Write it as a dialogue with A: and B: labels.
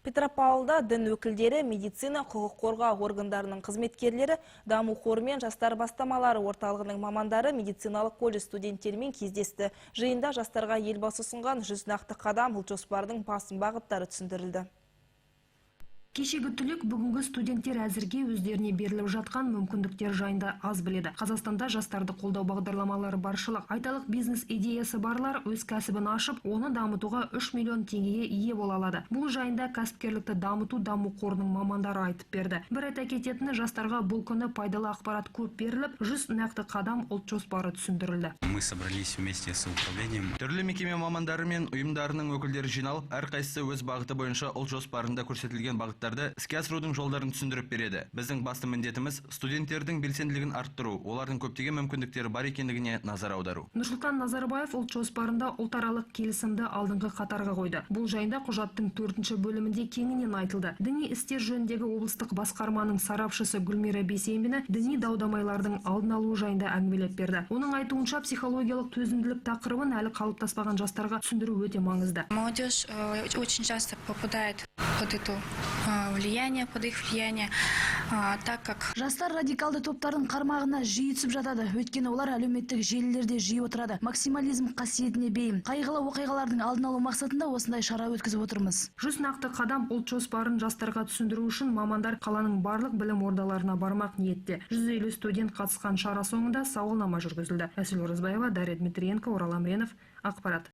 A: Петропавлда дін өкілдері, медицина, құқық қорғау органдарының қызметкерлері, даму қоры мен жастар бастамалары орталығының мамандары медициналық колледж студенттерімен кездесті. Жиында жастарға елбасы ұсынған 100 нақты қадам ұлт жоспарының басым бағыттары түсіндірілді.
B: Кешегі түлек бүгінгі студенттер әзірге өздеріне беріліп жатқан мүмкіндіктер жайында аз біледі. Қазақстанда жастарды қолдау бағдарламалары баршылық. Айталық бизнес идеясы барлар өз кәсібін ашып, оны дамытуға 3 миллион теңгеге ие бола алады. Бұл жайында кәсіпкерлікті даму қорының мамандары айтып берді. Бір айта кететіні, жастарға бұл күні пайдалы ақпарат көп беріліп, 100 нақты қадам ұлт жоспары түсіндірілді.
C: Мы собрались вместе с управлением.
D: Түрлі мекеме мамандары мен ұйымдарының өкілдері жиналып, әрқайсысы өз бағыты бойынша ұлт жоспарында көрсетілген бағыттарды іске асырудың жолдарын түсіндіріп береді. Біздің басты міндетіміз студенттердің белсенділігін арттыру, олардың көптеген мүмкіндіктері бар екендігіне назар аудару.
B: Нұрсұлтан Назарбаев ұлт жоспарында ұлтаралық келісімді алдыңғы қатарға қойды. Бұл жайында құжаттың 4-ші бөлімінде кеңінен айтылды. Діни істер жөніндегі облыстық басқарманың сарапшысы Гүлмира Бейсенбина діни даудамайлардың алдын алу жайында әңгімелеп берді. Оның айтуынша, психологиялық төзімділік тақырыбын әлі қалыптаспаған жастарға түсіндіру өте маңызды.
E: Молодежь очень часто попадает под это влияние, под их влияние, так как
F: жастар радикалды топтардың қармағына жиі түсіп жатады. Өйткені олар әлеуметтік желілерде жиі отырады. Максимализм қасиетіне бейім. Қайғылы оқиғалардың алдын алу мақсатында осындай шара өткізіп отырмыз.
B: 100 нақты қадам ұлт жоспарын жастарға түсіндіру үшін мамандар қаланың барлық білім ордаларына бармақ ниетте. 150 студент қатысқан шара соңында сауалнама жүргізілді. Әсел Оразбаева, Дарья Дмитриенко, Орал Амренов, ақпарат.